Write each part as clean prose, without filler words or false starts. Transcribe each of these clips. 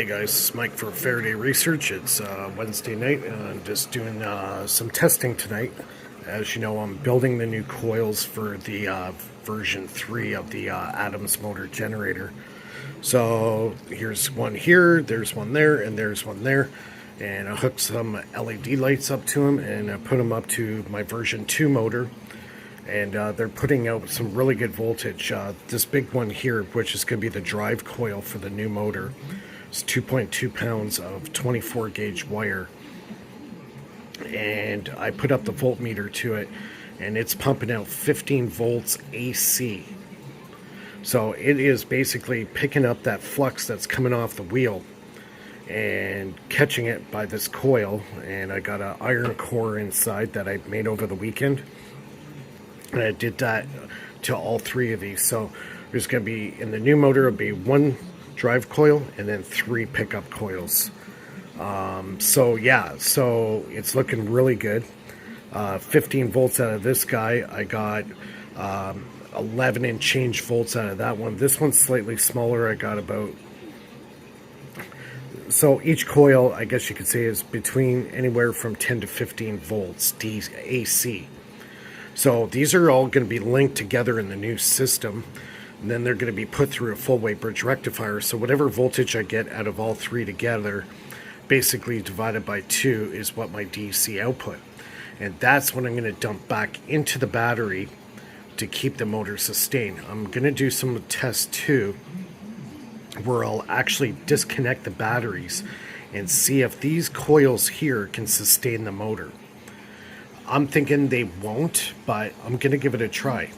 Hey guys, it's Mike for Faraday Research. It's Wednesday night and I'm just doing some testing tonight. As you know, I'm building the new coils for the version 3 of the Adams motor generator. So here's one here, there's one there, and there's one there. And I hooked some LED lights up to them and I put them up to my version 2 motor. And they're putting out some really good voltage. This big one here, which is going to be the drive coil for the new motor, is 2.2 pounds of 24 gauge wire. And I put up the voltmeter to it, and it's pumping out 15 volts AC. So it is basically picking up that flux that's coming off the wheel and catching it by this coil. And I got an iron core inside that I made over the weekend. And I did that to all 3 of these. So there's going to be, in the new motor, it'll be 1 drive coil and then 3 pickup coils. So it's looking really good. 15 volts out of this guy. I got 11 and change volts out of that one. This one's slightly smaller. I got about... So each coil, I guess you could say, is between anywhere from 10 to 15 volts AC. So these are all going to be linked together in the new system, and then they're going to be put through a full weight bridge rectifier. So whatever voltage I get out of all 3 together, basically divided by 2, is what my DC output. And that's what I'm going to dump back into the battery to keep the motor sustained. I'm going to do some tests too, where I'll actually disconnect the batteries and see if these coils here can sustain the motor. I'm thinking they won't, but I'm going to give it a try.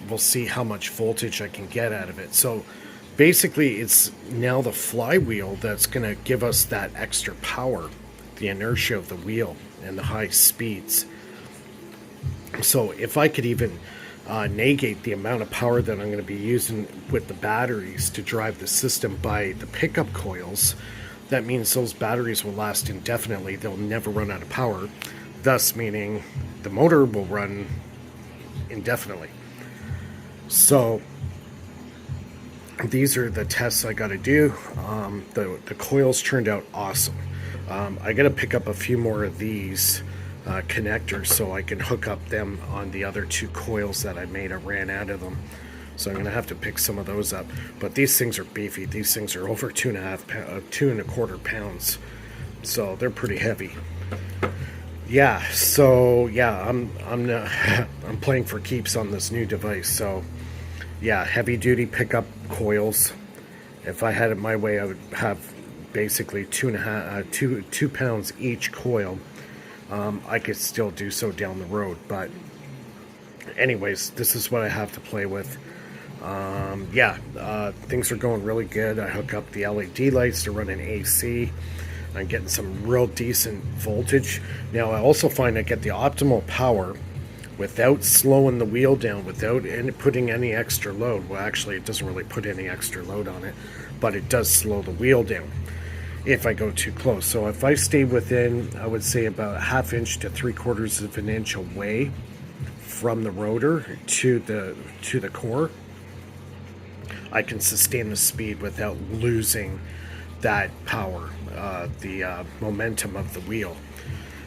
We'll see how much voltage I can get out of it. So basically, it's now the flywheel that's going to give us that extra power, the inertia of the wheel and the high speeds. So if I could even negate the amount of power that I'm going to be using with the batteries to drive the system by the pickup coils, that means those batteries will last indefinitely. They'll never run out of power, thus meaning the motor will run indefinitely. So these are the tests I got to do. The coils turned out awesome. I got to pick up a few more of these connectors so I can hook up them on the other 2 coils that I made. I ran out of them. So I'm going to have to pick some of those up. But these things are beefy. These things are over 2.25 pounds. So they're pretty heavy. Yeah, so yeah, I'm playing for keeps on this new device. So yeah, heavy duty pickup coils. If I had it my way, I would have basically 2 pounds each coil. I could still do so down the road, but anyways, this is what I have to play with. Things are going really good. I hook up the LED lights to run an AC. I'm getting some real decent voltage. Now I also find I get the optimal power without slowing the wheel down, without putting any extra load. Well, actually, it doesn't really put any extra load on it, but it does slow the wheel down if I go too close. So if I stay within, I would say, about 1/2 inch to 3/4 of an inch away from the rotor to the core, I can sustain the speed without losing that power, the momentum of the wheel.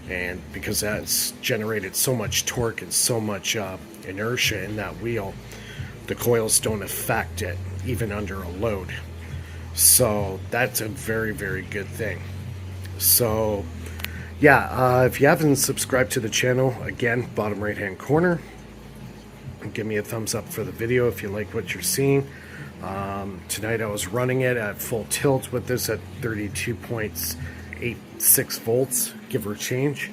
And because that's generated so much torque and so much inertia in that wheel, the coils don't affect it even under a load. So that's a very, very good thing. So yeah, if you haven't subscribed to the channel, again, bottom right hand corner, give me a thumbs up for the video if you like what you're seeing. Tonight I was running it at full tilt with this at 32.86 volts, give or change,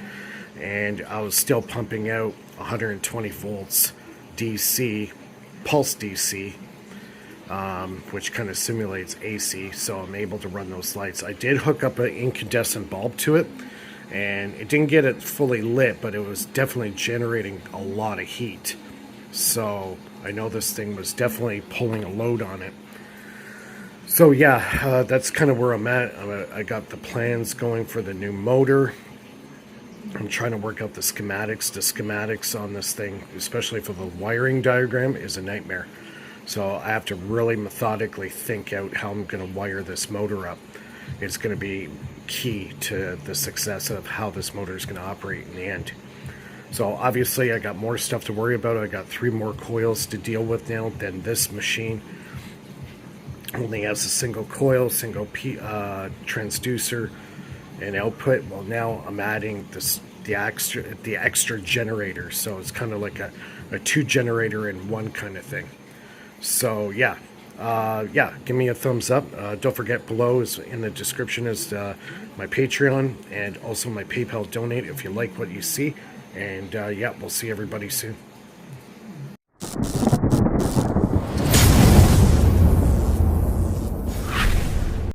and I was still pumping out 120 volts DC, pulse DC, which kind of simulates AC, so I'm able to run those lights. I did hook up an incandescent bulb to it, and it didn't get it fully lit, but it was definitely generating a lot of heat. So I know this thing was definitely pulling a load on it. So yeah, that's kind of where I'm at. I got the plans going for the new motor. I'm trying to work out the schematics. The schematics on this thing, especially for the wiring diagram, is a nightmare. So I have to really methodically think out how I'm going to wire this motor up. It's going to be key to the success of how this motor is going to operate in the end. So obviously I got more stuff to worry about. I got 3 more coils to deal with now than this machine. Only has a single coil, single transducer and output. Well, now I'm adding the extra generator, so it's kind of like a 2 generator in 1 kind of thing. So yeah, give me a thumbs up. Don't forget, below is in the description is my Patreon and also my PayPal donate if you like what you see. And yeah, we'll see everybody soon.